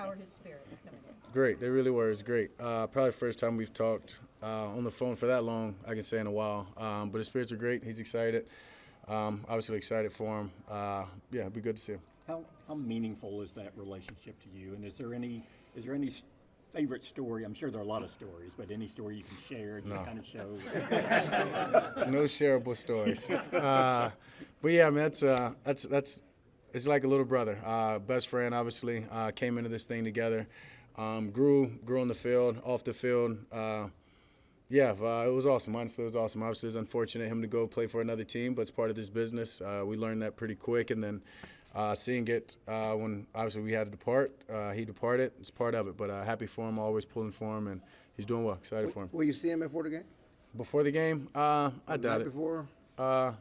How are his spirits coming in? Great. They really were. It's great. Probably the first time we've talked on the phone for that long, I can say, in a while. But his spirits are great. He's excited. Obviously excited for him. Yeah, it'd be good to see him. How meaningful is that relationship to you? And is there any favorite story? I'm sure there are a lot of stories, but any story you can share just kind of show. No shareable stories. But yeah, man, that's it's like a little brother. Best friend, obviously. Came into this thing together. Grew on the field, off the field. It was awesome. Honestly, it was awesome. Obviously, it was unfortunate him to go play for another team, but it's part of this business. We learned that pretty quick, and then seeing it when obviously we had to depart, he departed. It's part of it, but happy for him, always pulling for him, and he's doing well. Excited for him. Will you see him before the game? Before the game, I doubt it. Before? I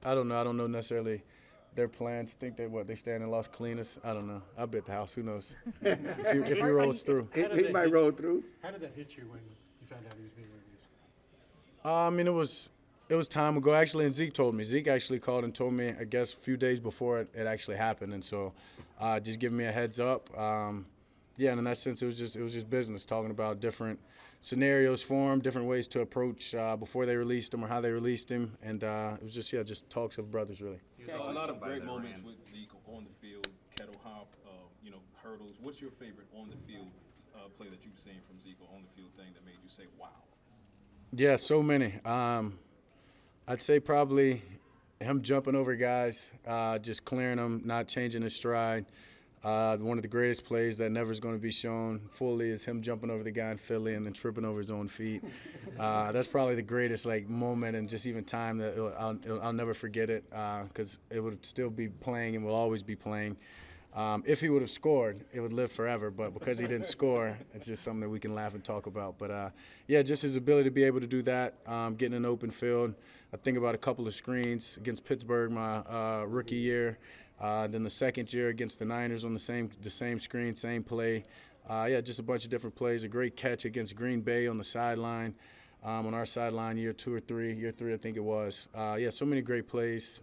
don't know. I don't know necessarily their plans. Think they stand in Las Colinas. I don't know. I'll be at the house. Who knows? if he rolls through. He might roll through. How did that hit you when you found out he was being released? I mean, it was time ago, actually, and Zeke told me. Zeke actually called and told me, I guess, a few days before it actually happened, and so just giving me a heads up. And in that sense, it was just business, talking about different scenarios for him, different ways to approach before they released him or how they released him, and it was just talks of brothers, really. A lot of great moments with Zeke on the field, kettle hop, hurdles. What's your favorite on the field play that you've seen from Zeke, or on the field thing that made you say, wow? Yeah, so many. I'd say probably him jumping over guys, just clearing them, not changing his stride. One of the greatest plays that never is going to be shown fully is him jumping over the guy in Philly and then tripping over his own feet. That's probably the greatest moment and just even time that I'll never forget it, because it would still be playing and will always be playing. If he would have scored, it would live forever. But because he didn't score, it's just something that we can laugh and talk about. But, just his ability to be able to do that, getting an open field. I think about a couple of screens against Pittsburgh my rookie year. Then the second year against the Niners on the same screen, same play. Just a bunch of different plays. A great catch against Green Bay on the sideline, on our sideline year 2 or 3. Year 3, I think it was. So many great plays.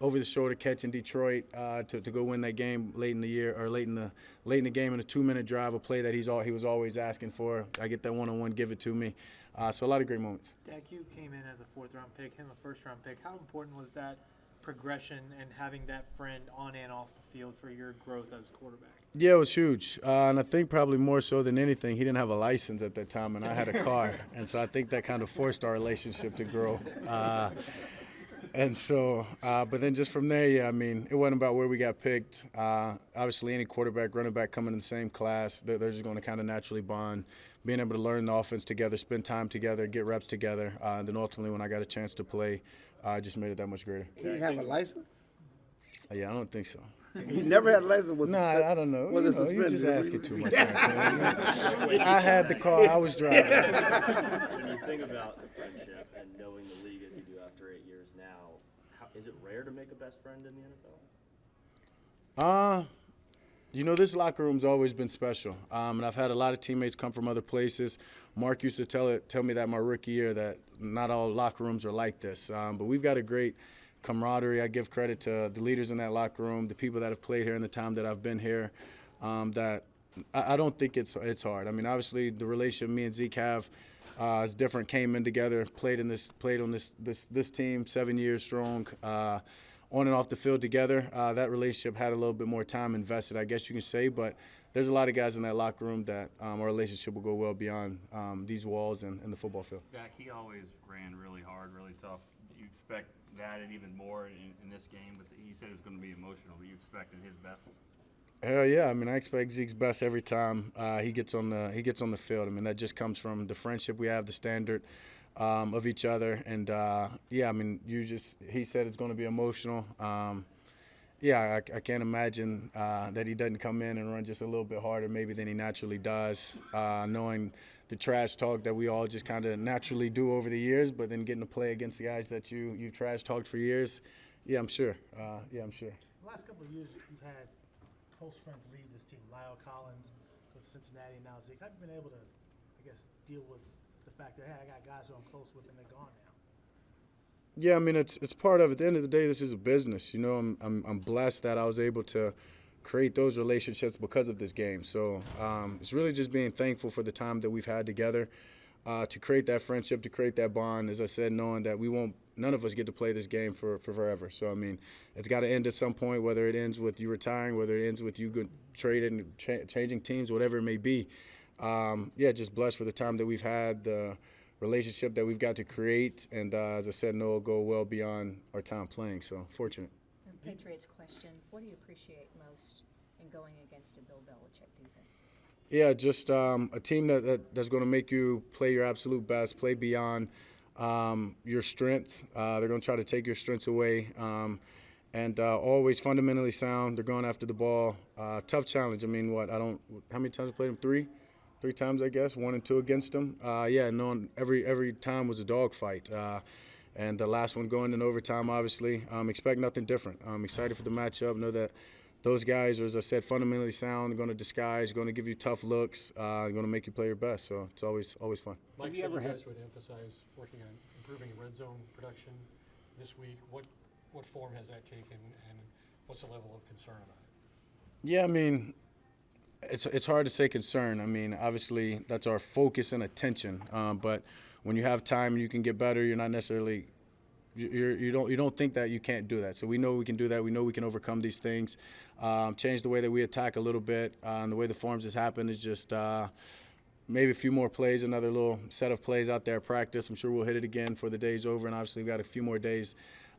Over the shoulder catch in Detroit to go win that game late in the year, or late in the game in a 2-minute drive, a play that he was always asking for. I get that one-on-one, give it to me. So a lot of great moments. Dak, you came in as a 4th-round pick, him a 1st-round pick. How important was that progression and having that friend on and off the field for your growth as a quarterback? Yeah, it was huge, and I think probably more so than anything, he didn't have a license at that time, and I had a car, and so I think that kind of forced our relationship to grow. And so, but then just from there, it wasn't about where we got picked. Obviously, any quarterback, running back coming in the same class, they're just going to kind of naturally bond. Being able to learn the offense together, spend time together, get reps together. And then ultimately, when I got a chance to play, I just made it that much greater. He didn't have a license? Yeah, I don't think so. He never had a license? I don't know. Was it suspended? You just asking too much. I had the car. I was driving. When you think about the friendship and knowing the league as you do after 8 years now, is it rare to make a best friend in the NFL? This locker room's always been special. And I've had a lot of teammates come from other places. Mark used to tell me that my rookie year, that not all locker rooms are like this. But we've got a great camaraderie. I give credit to the leaders in that locker room, the people that have played here in the time that I've been here. That I don't think it's hard. Obviously the relationship me and Zeke have is different. Came in together, played on this team 7 years strong, on and off the field together. That relationship had a little bit more time invested, I guess you can say. But there's a lot of guys in that locker room that our relationship will go well beyond these walls and the football field. Dak, he always ran really hard, really tough. You expect that and even more in this game, but he said it's going to be emotional. Were you expecting his best? Hell yeah! I expect Zeke's best every time he gets on the field. that just comes from the friendship we have, the standard of each other, and he said it's going to be emotional. I can't imagine that he doesn't come in and run just a little bit harder maybe than he naturally does, knowing the trash talk that we all just kind of naturally do over the years, but then getting to play against the guys that you've trash talked for years. I'm sure. I'm sure. The last couple of years, you've had close friends lead this team. Lyle Collins with Cincinnati, and now Zeke. How have you been able to, deal with the fact that, hey, I got guys who I'm close with and they're gone now? It's part of it. At the end of the day, this is a business. I'm blessed that I was able to create those relationships because of this game. So it's really just being thankful for the time that we've had together to create that friendship, to create that bond. As I said, knowing that none of us get to play this game for forever. So, I mean, it's got to end at some point, whether it ends with you retiring, whether it ends with you trading, changing teams, whatever it may be. Just blessed for the time that we've had, the relationship that we've got to create. And as I said, no, it'll go well beyond our time playing. So, fortunate. And Patriots question, what do you appreciate most in going against a Bill Belichick defense? Yeah, just a team that's going to make you play your absolute best, play beyond your strengths. They're going to try to take your strengths away, and always fundamentally sound. They're going after the ball. Tough challenge. I mean, how many times I played them? Three times, I guess. 1 and 2 against them. Knowing every time was a dogfight. And the last one going in overtime, obviously. Expect nothing different. I'm excited for the matchup. Know that those guys are, as I said, fundamentally sound. They're going to disguise, going to give you tough looks, going to make you play your best. So it's always fun. Mike said you guys would emphasize working on improving red zone production this week. What form has that taken, and what's the level of concern about it? Yeah, I mean, it's hard to say concern. I mean, obviously that's our focus and attention. But when you have time and you can get better, you're not necessarily you don't think that you can't do that. So we know we can do that. We know we can overcome these things. Change the way that we attack a little bit. And the way the forms has happened is just maybe a few more plays, another little set of plays out there at practice. I'm sure we'll hit it again for the day's over. And obviously we've got a few more days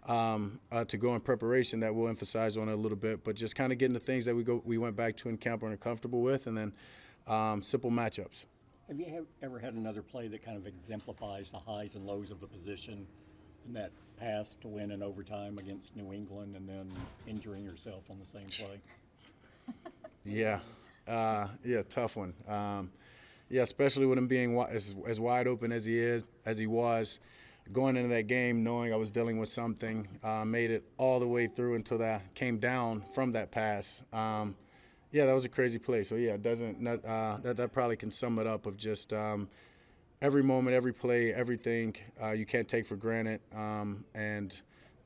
to go in preparation that we'll emphasize on it a little bit. But just kind of getting the things that we went back to in camp and are comfortable with, and then simple matchups. Have you ever had another play that kind of exemplifies the highs and lows of the position in that pass to win in overtime against New England and then injuring yourself on the same play? Yeah, tough one. Especially with him being as wide open as he was, going into that game knowing I was dealing with something, made it all the way through until that came down from that pass. That was a crazy play. So that probably can sum it up of just every moment, every play, everything you can't take for granted.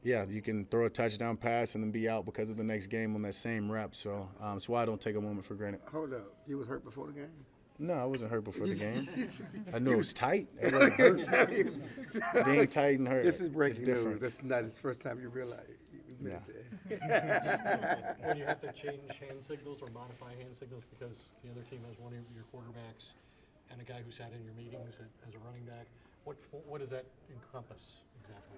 You can throw a touchdown pass and then be out because of the next game on that same rep. So that's why I don't take a moment for granted. Hold up. You was hurt before the game? No, I wasn't hurt before the game. I knew it was tight. Being tight and hurt. This is breaking different. news. That's not the first time you realize. Yeah. When you have to change hand signals or modify hand signals because the other team has one of your quarterbacks and a guy who sat in your meetings as a running back, what does that encompass exactly?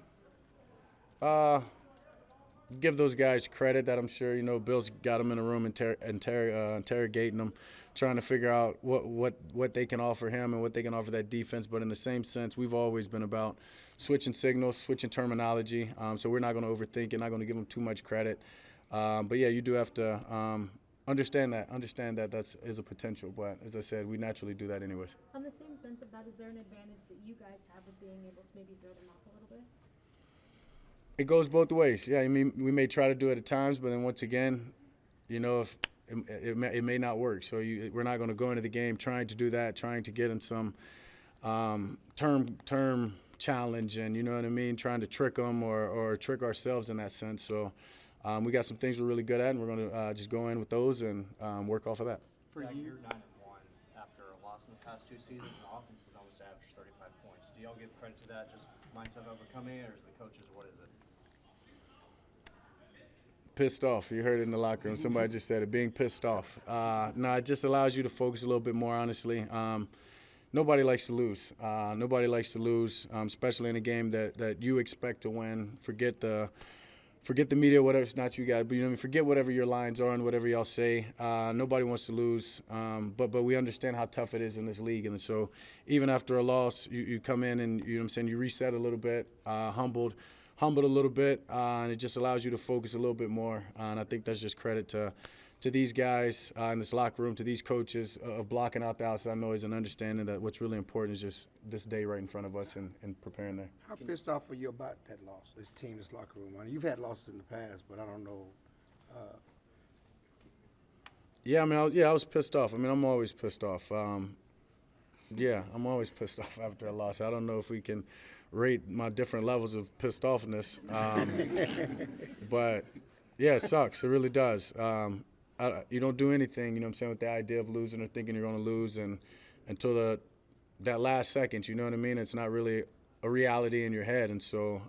Give those guys credit that I'm sure, Bill's got them in a room interrogating them, trying to figure out what they can offer him and what they can offer that defense. But in the same sense, we've always been about switching signals, switching terminology. So we're not going to overthink it, not going to give them too much credit. You do have to understand that is a potential. But as I said, we naturally do that anyways. On the same sense of that, is there an advantage that you guys have with being able to maybe throw them off a little bit? It goes both ways. Yeah, I mean, we may try to do it at times, but then once again, if it may not work. So we're not going to go into the game trying to do that, trying to get in some term challenge, and you know what I mean, trying to trick them or trick ourselves in that sense. So we got some things we're really good at, and we're going to just go in with those and work off of that. For you, you're 9-1 after a loss in the past 2 seasons. The offense has almost averaged 35 points. Do y'all give credit to that, just mindset of overcoming it, or is it the coaches? What is it? Pissed off. You heard it in the locker room. Somebody just said it, being pissed off. It just allows you to focus a little bit more, honestly. Nobody likes to lose. Nobody likes to lose, especially in a game that you expect to win. Forget the media, whatever. It's not you guys, but forget whatever your lines are and whatever y'all say. Nobody wants to lose, but we understand how tough it is in this league. And so even after a loss, you come in and, you reset a little bit, humbled a little bit, and it just allows you to focus a little bit more. And I think that's just credit to these guys in this locker room, to these coaches of blocking out the outside noise and understanding that what's really important is just this day right in front of us and preparing there. How pissed off are you about that loss, this team, this locker room? I mean, you've had losses in the past, but I don't know. I was pissed off. I mean, I'm always pissed off. I'm always pissed off after a loss. I don't know if we can rate my different levels of pissed offness. But, yeah, it sucks. It really does. you don't do anything, you know what I'm saying, with the idea of losing or thinking you're going to lose, and until that last second, you know what I mean? It's not really a reality in your head, and so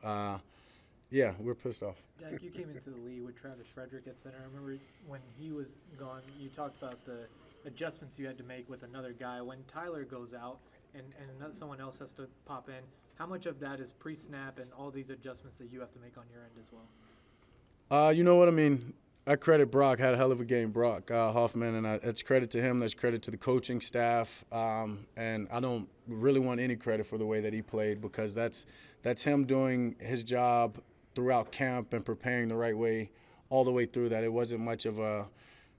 yeah, we're pissed off. Dak, you came into the league with Travis Frederick at center. I remember when he was gone, you talked about the adjustments you had to make with another guy. When Tyler goes out and someone else has to pop in, how much of that is pre-snap and all these adjustments that you have to make on your end as well? You know what I mean? I credit Brock. Had a hell of a game, Brock Hoffman, and it's credit to him. That's credit to the coaching staff, and I don't really want any credit for the way that he played, because that's him doing his job throughout camp and preparing the right way all the way through that. It wasn't much of a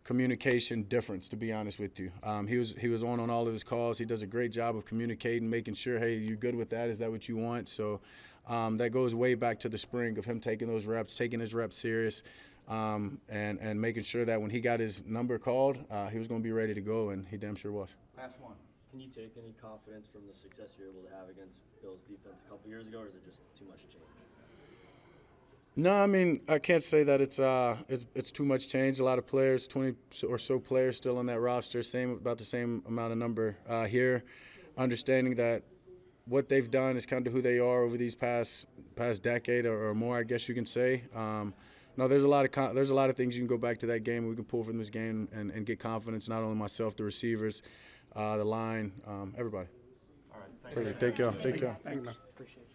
communication difference, to be honest with you. He was on all of his calls. He does a great job of communicating, making sure, hey, you good with that? Is that what you want? So that goes way back to the spring of him taking those reps, taking his reps serious, and making sure that when he got his number called, he was going to be ready to go, and he damn sure was. Last one. Can you take any confidence from the success you're able to have against Bill's defense a couple years ago, or is it just too much change? No, I mean, I can't say that it's too much change. A lot of players, 20 or so players still on that roster, about the same amount of number here, understanding that what they've done is kind of who they are over these past decade or more, I guess you can say. No, there's a lot of things you can go back to that game. We can pull from this game and get confidence, not only myself, the receivers, the line, everybody. All right, thanks. Thank y'all. Thank you, man. Appreciate it.